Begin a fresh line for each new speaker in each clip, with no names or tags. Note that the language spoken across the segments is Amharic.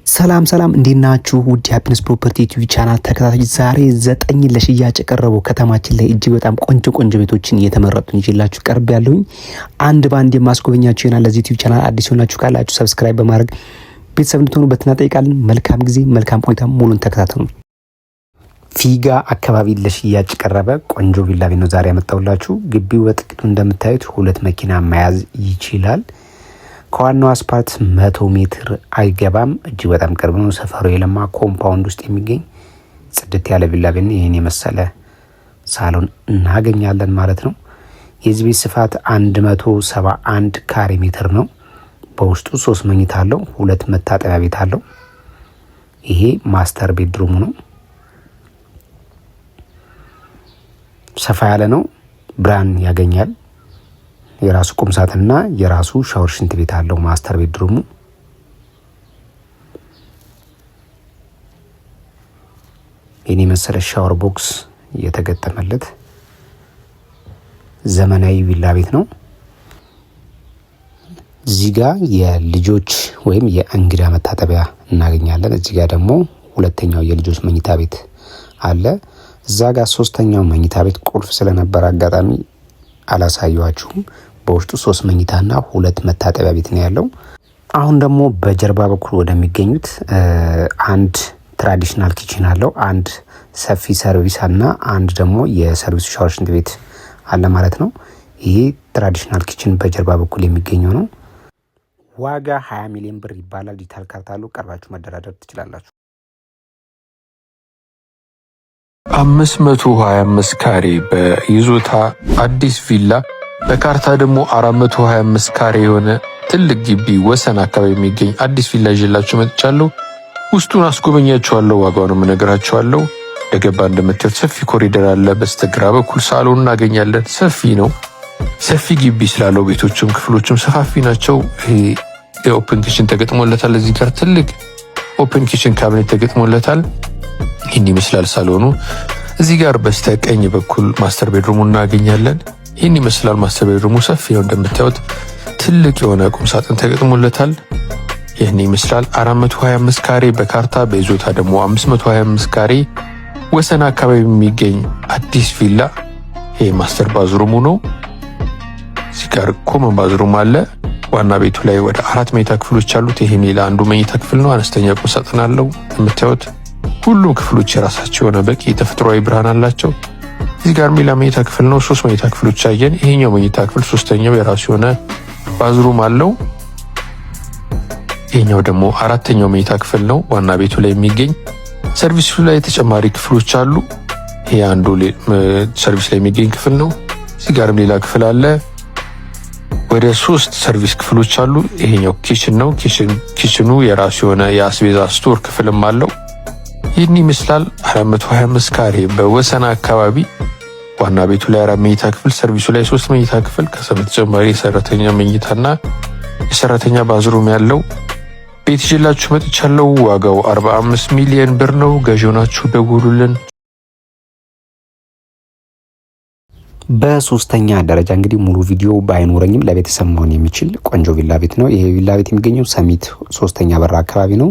ሰላም እንዴት ናችሁ? ውድ ሃፒነስ ፕሮፐርቲ ዩቲዩብ ቻናል ተከታታዮች ዛሬ 9 ለሽያጭ የቀረቡ ከተማችን ላይ እጅግ በጣም ቆንጆ ቤቶችን እየተመረጡ ይዤላችሁ ቀርብ ያለሁኝ አንድ ባንድ የማስጎበኛችሁ ይሆናል። ለዚህ ዩቲዩብ ቻናል አዲስ ሆናችሁ ካላችሁ ሰብስክራይብ በማድረግ ቤተሰብ እንድትሆኑ በትህትና ጠይቃለን። መልካም ጊዜ መልካም ቆይታ፣ ሙሉን ተከታተሉ። ፊጋ አካባቢ ለሽያጭ ቀረበ ቆንጆ ቪላ ቤት ነው ዛሬ ያመጣሁላችሁ። ግቢው በጥቂቱ እንደምታዩት 2 መኪና መያዝ ይችላል። ከዋናው አስፓልት 100 ሜትር አይገባም። እጅግ በጣም ቅርብ ነው። ሰፈሩ የለማ ኮምፓውንድ ውስጥ የሚገኝ ጽድት ያለ ቪላ ቤት ነው። ይሄን የመሰለ ሳሎን እናገኛለን ማለት ነው። የዚህ ቤት ስፋት 171 ካሬ ሜትር ነው። በውስጡ 3 መኝታ አለው፣ 2 መታጠቢያ ቤት አለው። ይሄ ማስተር ቤድሩም ነው። ሰፋ ያለ ነው። ብርሃን ያገኛል። የራሱ ቁም ሳጥንና የራሱ ሻወር ሽንት ቤት አለው። ማስተር ቤድሩሙ የኔ መሰለ ሻወር ቦክስ የተገጠመለት ዘመናዊ ቪላ ቤት ነው። እዚህ ጋር የልጆች ወይም የእንግዳ መታጠቢያ እናገኛለን። እዚህ ጋር ደግሞ ሁለተኛው የልጆች መኝታ ቤት አለ። እዛ ጋር ሶስተኛው መኝታ ቤት ቁልፍ ስለነበር አጋጣሚ አላሳየዋችሁም። በውስጡ 3 መኝታና 2 መታጠቢያ ቤት ነው ያለው። አሁን ደግሞ በጀርባ በኩል ወደሚገኙት አንድ ትራዲሽናል ኪችን አለው፣ አንድ ሰፊ ሰርቪስ እና አንድ ደግሞ የሰርቪስ ሻወር ሽንት ቤት አለ ማለት ነው። ይሄ ትራዲሽናል ኪችን በጀርባ በኩል የሚገኘው ነው። ዋጋ 20 ሚሊዮን ብር ይባላል። ዲጂታል ካርታ አለው። ቀርባችሁ መደራደር ትችላላችሁ።
525 ካሬ በይዞታ አዲስ ቪላ በካርታ ደግሞ 425 ካሬ የሆነ ትልቅ ግቢ ወሰን አካባቢ የሚገኝ አዲስ ቪላ ይዤላችሁ መጥቻለሁ። ውስጡን አስጎበኛችኋለሁ። ዋጋውንም እነግራችኋለሁ። ለገባ እንደምታዩት ሰፊ ኮሪደር አለ። በስተግራ በኩል ሳሎን እናገኛለን። ሰፊ ነው። ሰፊ ግቢ ስላለው ቤቶችም ክፍሎችም ሰፋፊ ናቸው። ይሄ የኦፕን ኪችን ተገጥሞለታል። እዚህ ጋር ትልቅ ኦፕን ኪችን ካቢኔት ተገጥሞለታል። ይህን ይመስላል ሳሎኑ። እዚህ ጋር በስተቀኝ በኩል ማስተር ቤድሩሙ እናገኛለን። ይህን ይመስላል ማስተር ቤድሩሙ። ሰፊ ነው እንደምታዩት። ትልቅ የሆነ ቁም ሳጥን ተገጥሞለታል። ይህን ይመስላል 425 ካሬ በካርታ በይዞታ ደግሞ 525 ካሬ ወሰን አካባቢ የሚገኝ አዲስ ቪላ። ይሄ ማስተር ባዝሩሙ ነው። እዚህ ጋር ኮመን ባዝሩም አለ። ዋና ቤቱ ላይ ወደ 4 መኝታ ክፍሎች አሉት። ይሄ ሌላ አንዱ መኝታ ክፍል ነው። አነስተኛ ቁም ሳጥን አለው እንደምታዩት። ሁሉም ክፍሎች የራሳቸው የሆነ በቂ ተፈጥሯዊ ብርሃን አላቸው። እዚህ ጋር ሌላ መኝታ ክፍል ነው። 3 መኝታ ክፍሎች አየን። ይሄኛው መኝታ ክፍል ሶስተኛው የራሱ የሆነ ባዝሩም አለው። ይሄኛው ደግሞ 4ኛው መኝታ ክፍል ነው። ዋና ቤቱ ላይ የሚገኝ ሰርቪሱ ላይ ተጨማሪ ክፍሎች አሉ። ይሄ አንዱ ሰርቪስ ላይ የሚገኝ ክፍል ነው። እዚህ ጋርም ሌላ ክፍል አለ። ወደ 3 ሰርቪስ ክፍሎች አሉ። ይሄኛው ኪችን ነው። ኪችኑ የራሱ የሆነ የአስቤዛ ስቶር ክፍልም አለው። ይህን ይመስላል 425 ካሬ በወሰን አካባቢ። ዋና ቤቱ ላይ 4 መኝታ ክፍል፣ ሰርቪሱ ላይ 3 መኝታ ክፍል ከሰበተጨማሪ የሰራተኛ መኝታና የሰራተኛ ባዝሩም ያለው ቤት ይዤላችሁ መጥቻለሁ። ዋጋው 45 ሚሊዮን ብር ነው። ገዢው ናችሁ ደውሉልን።
በሶስተኛ ደረጃ እንግዲህ ሙሉ ቪዲዮ ባይኖረኝም ለቤተሰብ መሆን የሚችል ቆንጆ ቪላ ቤት ነው። ይሄ ቪላ ቤት የሚገኘው ሰሚት 3ኛ በር አካባቢ ነው።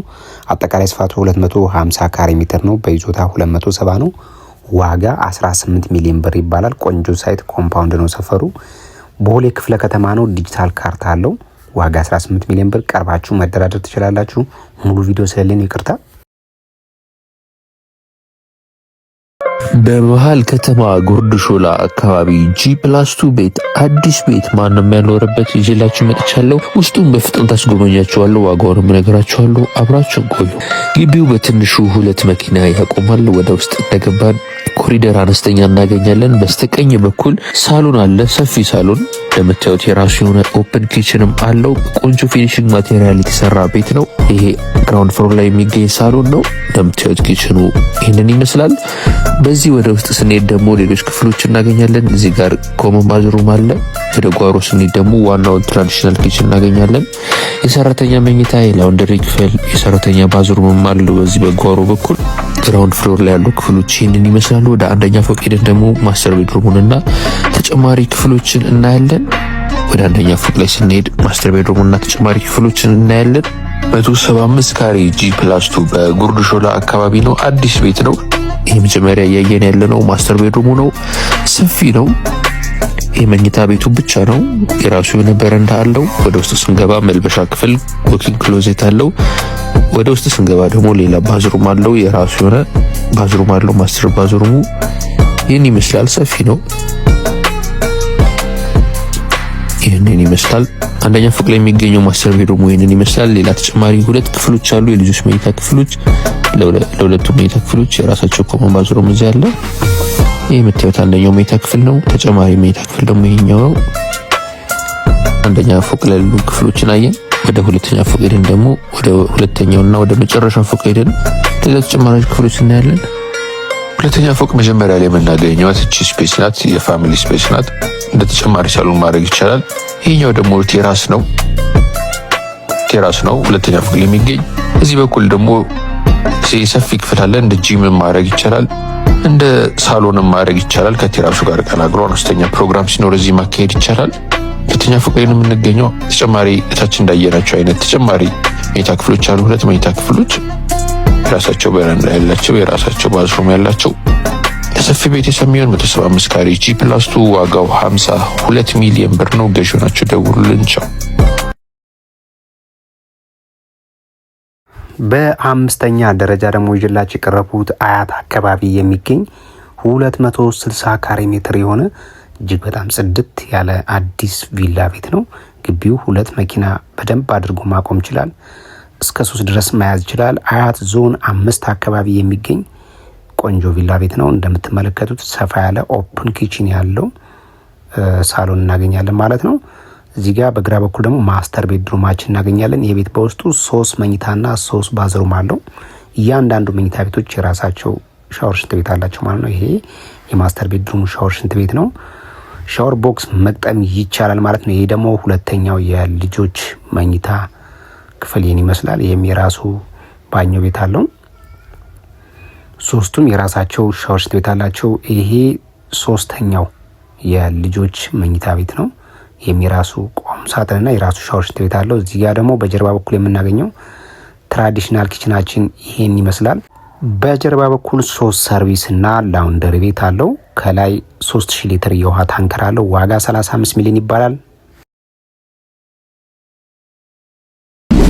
አጠቃላይ ስፋቱ 250 ካሬ ሜትር ነው። በይዞታ 270 ነው። ዋጋ 18 ሚሊዮን ብር ይባላል። ቆንጆ ሳይት ኮምፓውንድ ነው። ሰፈሩ ቦሌ ክፍለ ከተማ ነው። ዲጂታል ካርታ አለው። ዋጋ 18 ሚሊዮን ብር። ቀርባችሁ መደራደር ትችላላችሁ። ሙሉ ቪዲዮ ስለሌለ ይቅርታ።
በመሃል ከተማ ጉርድ ሾላ አካባቢ G+2 ቤት አዲስ ቤት ማንም ያልኖረበት ይዤላችሁ መጥቻለሁ። ውስጡን በፍጥነት አስጎበኛችኋለሁ። ዋጋውንም እነግራችኋለሁ። አብራችሁ ቆዩ። ግቢው በትንሹ 2 መኪና ያቆማል። ወደ ውስጥ እንደገባን ኮሪደር አነስተኛ እናገኛለን። በስተቀኝ በኩል ሳሎን አለ። ሰፊ ሳሎን እንደምታዩት የራሱ የሆነ ኦፕን ኪችንም አለው። ቆንጆ ፊኒሽንግ ማቴሪያል የተሰራ ቤት ነው። ይሄ ግራውንድ ፍሎር ላይ የሚገኝ ሳሎን ነው። እንደምታዩት ኪችኑ ይህንን ይመስላል። በዚህ ወደ ውስጥ ስንሄድ ደግሞ ሌሎች ክፍሎች እናገኛለን። እዚህ ጋር ኮመን ባዝሩም አለ። ወደ ጓሮ ስንሄድ ደግሞ ዋናውን ትራዲሽናል ኪችን እናገኛለን። የሰራተኛ መኝታ፣ የላውንደሪ ክፍል፣ የሰራተኛ ባዝሩምም አለው። በዚህ በጓሮ በኩል ግራውንድ ፍሎር ላይ ያሉ ክፍሎች ይህንን ይመስላሉ። ወደ አንደኛ ፎቅ ሄደን ደግሞ ማስተር ቤድሩሙንና ተጨማሪ ክፍሎችን እናያለን። ወደ አንደኛ ፎቅ ላይ ስንሄድ ማስተር ቤድሩምና ተጨማሪ ክፍሎችን እናያለን። 175 ካሬ G+2 በጉርድ ሾላ አካባቢ ነው። አዲስ ቤት ነው። ይሄ መጀመሪያ እያየን ያለነው ማስተር ቤድሩሙ ነው። ሰፊ ነው። የመኝታ ቤቱ ብቻ ነው። የራሱ የሆነ በረንዳ አለው። ወደ ውስጥ ስንገባ መልበሻ ክፍል ወኪንግ ክሎዜት አለው። ወደ ውስጥ ስንገባ ደግሞ ሌላ ባዝሩም አለው። የራሱ የሆነ ባዝሩም አለው። ማስተር ባዝሩሙ ይህን ይመስላል። ሰፊ ነው። ይህንን ይመስላል። አንደኛ ፎቅ ላይ የሚገኘው ማስተር ቤድሩሙ ይህንን ይመስላል። ሌላ ተጨማሪ 2 ክፍሎች አሉ። የልጆች መኝታ ክፍሎች። ለሁለቱ መኝታ ክፍሎች የራሳቸው ኮመን ባዝሩም እዚህ አለ። ይህ የምታዩት አንደኛው መኝታ ክፍል ነው። ተጨማሪ መኝታ ክፍል ደግሞ ይሄኛው ነው። አንደኛ ፎቅ ላይ ያሉ ክፍሎችን አየን። ወደ ሁለተኛ ፎቅ ሄደን ደግሞ ወደ ሁለተኛውና ወደ መጨረሻው ፎቅ ሄደን ሌላ ተጨማሪ ክፍሎች እናያለን።
ሁለተኛ ፎቅ መጀመሪያ ላይ የምናገኘው እቺ ስፔስ ናት። የፋሚሊ ስፔስ ናት። እንደ ተጨማሪ ሳሎን ማድረግ ይቻላል። ይሄኛው ደግሞ ቴራስ ነው። ሁለተኛ ፎቅ ላይ የሚገኝ። እዚህ በኩል ደግሞ ሰፊ ክፍል አለ። እንደ ጂም ማድረግ ይቻላል። እንደ ሳሎንም ማድረግ ይቻላል። ከቴራሱ ጋር ቀላቅሎ አነስተኛ ፕሮግራም ሲኖር እዚህ ማካሄድ ይቻላል። ሁለተኛ ፎቅ ላይ ነው የምንገኘው። ተጨማሪ እታች እንዳየናቸው አይነት ተጨማሪ መኝታ ክፍሎች አሉ። 2 መኝታ ክፍሎች የራሳቸው በረንዳ ያላቸው፣ የራሳቸው ባዝሩም ያላቸው ለሰፊ ቤት የሚሆን 175 ካሬ G+2 ዋጋው 52 ሚሊዮን ብር ነው። ገዢው ናቸው። ደውሉልን። ቻው።
በአምስተኛ ደረጃ ደግሞ ይዤላችሁ የቀረቡት አያት አካባቢ የሚገኝ 260 ካሬ ሜትር የሆነ እጅግ በጣም ጽድት ያለ አዲስ ቪላ ቤት ነው። ግቢው 2 መኪና በደንብ አድርጎ ማቆም ይችላል። እስከ 3 ድረስ መያዝ ይችላል። አያት ዞን 5 አካባቢ የሚገኝ ቆንጆ ቪላ ቤት ነው። እንደምትመለከቱት ሰፋ ያለ ኦፕን ኪችን ያለው ሳሎን እናገኛለን ማለት ነው። እዚህ ጋር በግራ በኩል ደግሞ ማስተር ቤድሩማችን እናገኛለን። ይህ ቤት በውስጡ 3 መኝታና 3 ባዝሩም አለው። እያንዳንዱ መኝታ ቤቶች የራሳቸው ሻወር ሽንት ቤት አላቸው ማለት ነው። ይሄ የማስተር ቤድሩም ሻወር ሽንት ቤት ነው። ሻወር ቦክስ መቅጠም ይቻላል ማለት ነው። ይሄ ደግሞ ሁለተኛው የልጆች መኝታ ክፍል ይህን ይመስላል። ይህም የራሱ ባኞ ቤት አለው። 3ቱም የራሳቸው ሻወር ሽንት ቤት አላቸው። ይሄ 3ኛው የልጆች መኝታ ቤት ነው። ይህም የራሱ ቁም ሳጥንና የራሱ ሻወር ሽንት ቤት አለው። እዚህ ጋር ደግሞ በጀርባ በኩል የምናገኘው ትራዲሽናል ኪችናችን ይሄን ይመስላል። በጀርባ በኩል 3 ሰርቪስ እና ላውንደሪ ቤት አለው። ከላይ 3000 ሊትር የውሃ ታንከር አለው። ዋጋ 35 ሚሊዮን ይባላል።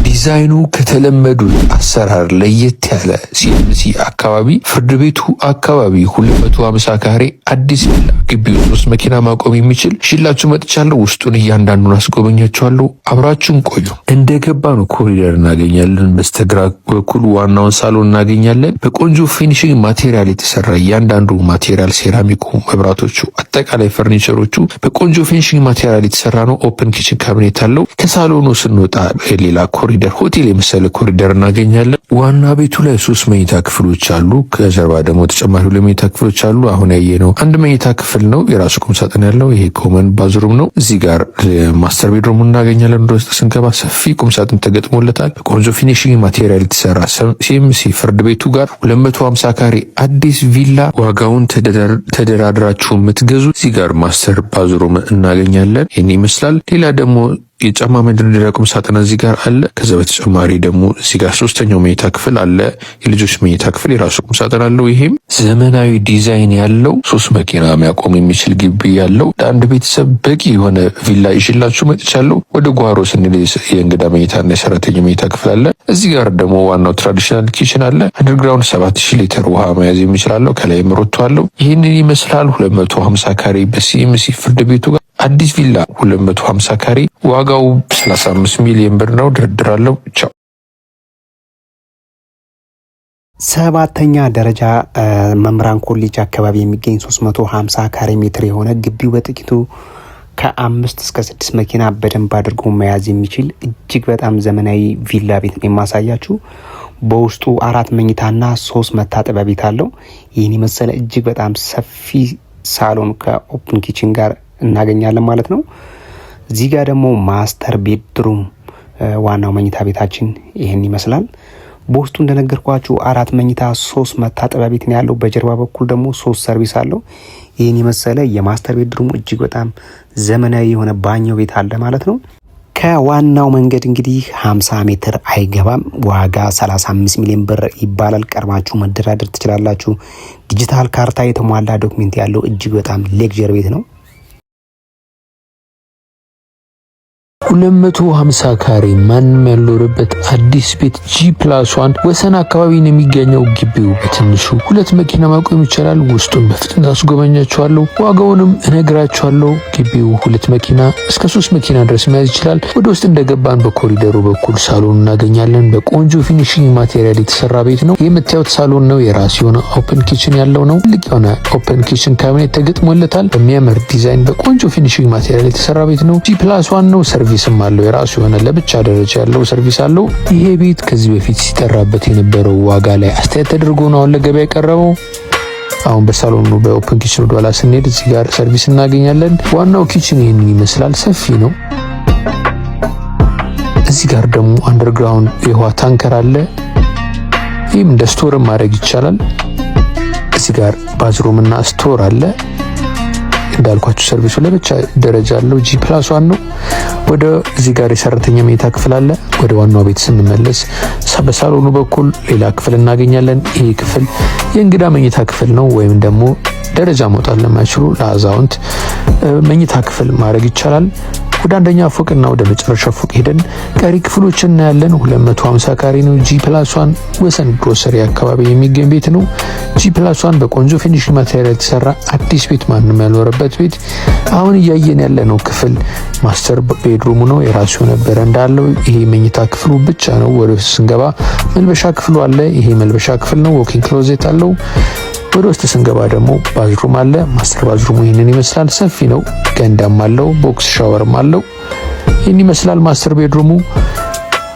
ዲዛይኑ ከተለመዱት አሰራር ለየት ያለ ሲኤምሲ አካባቢ ፍርድ ቤቱ አካባቢ 250 ካሬ አዲስ ቪላ ግቢው 3 መኪና ማቆም የሚችል ሽላችሁ መጥቻለሁ። ውስጡን እያንዳንዱን አስጎበኛችኋለሁ። አብራችሁን ቆዩ። እንደገባን ኮሪደር እናገኛለን። በስተግራ በኩል ዋናውን ሳሎን እናገኛለን። በቆንጆ ፊኒሽንግ ማቴሪያል የተሰራ እያንዳንዱ ማቴሪያል፣ ሴራሚኩ፣ መብራቶቹ፣ አጠቃላይ ፈርኒቸሮቹ በቆንጆ ፊኒሽንግ ማቴሪያል የተሰራ ነው። ኦፕን ኪችን ካቢኔት አለው። ከሳሎኑ ስንወጣ ሌላ ኮሪደር ሆቴል የመሰለ ኮሪደር እናገኛለን። ዋና ቤቱ ላይ 3 መኝታ ክፍሎች አሉ። ከጀርባ ደግሞ ተጨማሪ 2 መኝታ ክፍሎች አሉ። አሁን ያየነው 1 መኝታ ክፍል ነው። የራሱ ቁም ሳጥን ያለው ይሄ ኮመን ባዝሩም ነው። እዚህ ጋር ማስተር ቤድሩም እናገኛለን። ወደ ውስጥ ስንገባ ሰፊ ቁም ሳጥን ተገጥሞለታል። በቆንጆ ፊኒሽንግ ማቴሪያል የተሰራ ሲኤምሲ ፍርድ ቤቱ ጋር 250 ካሬ አዲስ ቪላ ዋጋውን ተደራድራችሁ የምትገዙ። እዚህ ጋር ማስተር ባዝሩም እናገኛለን። ይህን ይመስላል። ሌላ ደግሞ የጫማ መደርደሪያ ቁም ሳጥን እዚህ ጋር አለ። ከዛ በተጨማሪ ደግሞ እዚህ ጋር 3ኛው መኝታ ክፍል አለ። የልጆች መኝታ ክፍል የራሱ ቁም ሳጥን አለው። ይሄም ዘመናዊ ዲዛይን ያለው 3 መኪና የሚያቆም የሚችል ግቢ ያለው ለአንድ ቤተሰብ በቂ የሆነ ቪላ ይሽላችሁ መጥቻለሁ። ወደ ጓሮ ስንል የእንግዳ መኝታና የሰራተኛ መኝታ ክፍል አለ። እዚህ ጋር ደግሞ ዋናው ትራዲሽናል ኪችን አለ። አንደርግራውንድ 7000 ሊትር ውሃ መያዝ የሚችላለው። ከላይ ሮቶ አለው። ይህንን ይመስላል 250 ካሬ በሲኤምሲ ፍርድ ቤቱ ጋር አዲስ ቪላ 250 ካሬ ዋጋው 35 ሚሊዮን ብር ነው። ድርድር አለው። ቻው።
7ኛ ደረጃ መምህራን ኮሌጅ አካባቢ የሚገኝ 350 ካሬ ሜትር የሆነ ግቢው በጥቂቱ ከ5 እስከ 6 መኪና በደንብ አድርጎ መያዝ የሚችል እጅግ በጣም ዘመናዊ ቪላ ቤት ነው የማሳያችሁ። በውስጡ 4 መኝታና 3 መታጠቢያ ቤት አለው። ይህን የመሰለ እጅግ በጣም ሰፊ ሳሎን ከኦፕን ኪችን ጋር እናገኛለን ማለት ነው። እዚህ ጋር ደግሞ ማስተር ቤድሩም ዋናው መኝታ ቤታችን ይህን ይመስላል። በውስጡ እንደነገርኳችሁ 4 መኝታ 3 መታጠቢያ ቤት ነው ያለው። በጀርባ በኩል ደግሞ 3 ሰርቪስ አለው። ይህን የመሰለ የማስተር ቤድሩም እጅግ በጣም ዘመናዊ የሆነ ባኞ ቤት አለ ማለት ነው። ከዋናው መንገድ እንግዲህ 50 ሜትር አይገባም። ዋጋ 35 ሚሊዮን ብር ይባላል። ቀርማችሁ መደራደር ትችላላችሁ። ዲጂታል ካርታ የተሟላ ዶክሜንት ያለው እጅግ በጣም ሌክዠሪ ቤት ነው።
250 ካሬ ማንም ያልኖረበት አዲስ ቤት G+1 ወሰን አካባቢ ነው የሚገኘው። ግቢው በትንሹ 2 መኪና ማቆም ይችላል። ውስጡን በፍጥነት አስጎበኛችኋለሁ፣ ዋጋውንም እነግራችኋለሁ። ግቢው 2 መኪና እስከ 3 መኪና ድረስ መያዝ ይችላል። ወደ ውስጥ እንደገባን በኮሪደሩ በኩል ሳሎን እናገኛለን። በቆንጆ ፊኒሺንግ ማቴሪያል የተሰራ ቤት ነው። የምታዩት ሳሎን ነው። የራሱ የሆነ ኦፕን ኪችን ያለው ነው። ትልቅ የሆነ ኦፕን ኪችን ካቢኔት ተገጥሞለታል። በሚያምር ዲዛይን በቆንጆ ፊኒሺንግ ማቴሪያል የተሰራ ቤት ነው። G+1 ነው። ሰርቪስም አለው። የራሱ የሆነ ለብቻ ደረጃ ያለው ሰርቪስ አለው። ይሄ ቤት ከዚህ በፊት ሲጠራበት የነበረው ዋጋ ላይ አስተያየት ተደርጎ ነው አሁን ለገበያ የቀረበው። አሁን በሳሎኑ በኦፕን ኪችን ወደ ኋላ ስንሄድ እዚህ ጋር ሰርቪስ እናገኛለን። ዋናው ኪችን ይሄንን ይመስላል። ሰፊ ነው። እዚህ ጋር ደግሞ አንደርግራውንድ የውሃ ታንከር አለ። ይህም እንደ ስቶር ማድረግ ይቻላል። እዚህ ጋር ባዝሩም እና ስቶር አለ። እንዳልኳችሁ ሰርቪሱ ለብቻ ደረጃ አለው። G+1 ነው። ወደ እዚህ ጋር የሰራተኛ መኝታ ክፍል አለ። ወደ ዋናው ቤት ስንመለስ በሳሎኑ በኩል ሌላ ክፍል እናገኛለን። ይሄ ክፍል የእንግዳ መኝታ ክፍል ነው፣ ወይም ደግሞ ደረጃ መውጣት ለማይችሉ ለአዛውንት መኝታ ክፍል ማድረግ ይቻላል። ወደ አንደኛ ፎቅና ወደ መጨረሻ ፎቅ ሄደን ቀሪ ክፍሎችን እናያለን። 250 ካሬ ነው። G+1 ወሰን ግሮሰሪ አካባቢ የሚገኝ ቤት ነው። G+1 በቆንጆ ፊኒሽንግ ማቴሪያል የተሰራ አዲስ ቤት፣ ማንም ያልኖረበት ቤት። አሁን እያየን ያለነው ክፍል ማስተር ቤድሩሙ ነው። የራሱ የሆነ በረንዳ አለው። ይሄ መኝታ ክፍሉ ብቻ ነው። ወደ ውስጥ ስንገባ መልበሻ ክፍሉ አለ። ይሄ መልበሻ ክፍል ነው። ዎኪንግ ክሎዜት አለው። ወደ ውስጥ ስንገባ ደግሞ ባዝሩም አለ። ማስተር ባዝሩሙ ይህንን ይመስላል። ሰፊ ነው። ገንዳም አለው። ቦክስ ሻወርም አለው። ይህን ይመስላል ማስተር ቤድሩሙ።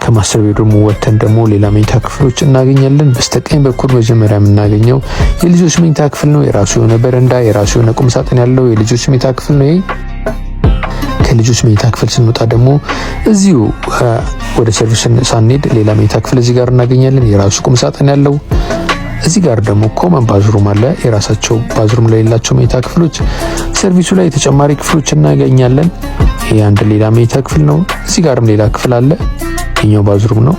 ከማስተር ቤድሩሙ ወጥተን ደግሞ ሌላ መኝታ ክፍሎች እናገኛለን። በስተቀኝ በኩል መጀመሪያ የምናገኘው የልጆች መኝታ ክፍል ነው። የራሱ የሆነ በረንዳ፣ የራሱ የሆነ ቁም ሳጥን ያለው የልጆች መኝታ ክፍል ነው። ይሄ ከልጆች መኝታ ክፍል ስንወጣ ደግሞ እዚሁ ወደ ሰርቪስ ሳንሄድ ሌላ መኝታ ክፍል እዚህ ጋር እናገኛለን። የራሱ ቁም ሳጥን ያለው። እዚህ ጋር ደግሞ ኮመን ባዝሩም አለ። የራሳቸው ባዝሩም ላይ የሌላቸው መኝታ ክፍሎች፣ ሰርቪሱ ላይ ተጨማሪ ክፍሎች እናገኛለን። ይሄ አንድ ሌላ መኝታ ክፍል ነው። እዚህ ጋርም ሌላ ክፍል አለ። ይሄኛው ባዝሩም ነው።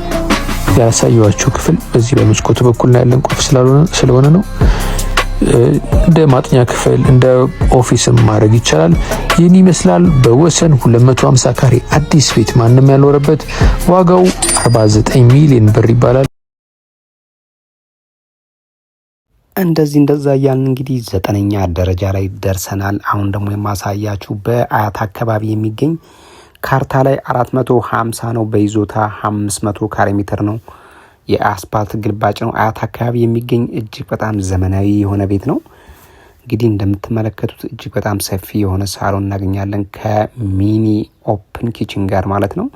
ያሳየዋችሁ ክፍል በዚህ በመስኮቱ በኩል ያለን ቁልፍ ስለሆነ ነው። እንደ ማጥኛ ክፍል እንደ ኦፊስም ማድረግ ይቻላል። ይህን ይመስላል። በወሰን 250 ካሬ አዲስ ቤት ማንም ያልኖረበት ዋጋው 49 ሚሊዮን ብር ይባላል።
እንደዛ እያልን እንግዲህ 9ኛ ደረጃ ላይ ደርሰናል። አሁን ደግሞ የማሳያችሁ በአያት አካባቢ የሚገኝ ካርታ ላይ 450 ነው። በይዞታ 500 ካሬ ሜትር ነው። የአስፓልት ግልባጭ ነው። አያት አካባቢ የሚገኝ እጅግ በጣም ዘመናዊ የሆነ ቤት ነው። እንግዲህ እንደምትመለከቱት እጅግ በጣም ሰፊ የሆነ ሳሎን እናገኛለን ከሚኒ ኦፕን ኪችን ጋር ማለት ነው።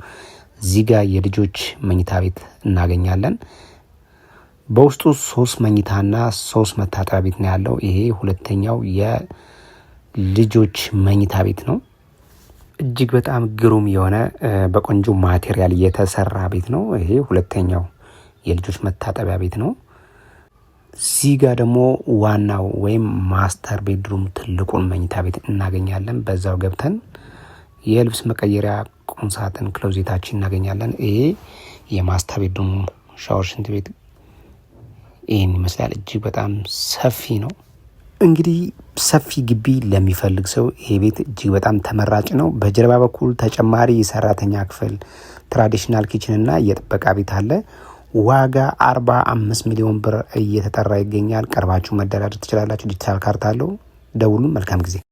እዚህ ጋር የልጆች መኝታ ቤት እናገኛለን። በውስጡ 3 መኝታና 3 መታጠቢያ ቤት ነው ያለው። ይሄ ሁለተኛው የልጆች መኝታ ቤት ነው። እጅግ በጣም ግሩም የሆነ በቆንጆ ማቴሪያል የተሰራ ቤት ነው። ይሄ ሁለተኛው የልጆች መታጠቢያ ቤት ነው። እዚህ ጋር ደግሞ ዋናው ወይም ማስተር ቤድሩም ትልቁን መኝታ ቤት እናገኛለን። በዛው ገብተን የልብስ መቀየሪያ ቁም ሳጥን ክሎዜታችን እናገኛለን። ይሄ የማስተር ቤድሩም ሻወር፣ ሽንት ቤት ይህን ይመስላል። እጅግ በጣም ሰፊ ነው። እንግዲህ ሰፊ ግቢ ለሚፈልግ ሰው ይሄ ቤት እጅግ በጣም ተመራጭ ነው። በጀርባ በኩል ተጨማሪ የሰራተኛ ክፍል፣ ትራዲሽናል ኪችን እና የጥበቃ ቤት አለ። ዋጋ 45 ሚሊዮን ብር እየተጠራ ይገኛል። ቀርባችሁ መደራደር ትችላላችሁ። ዲጂታል ካርታ አለው። ደውሉ። መልካም ጊዜ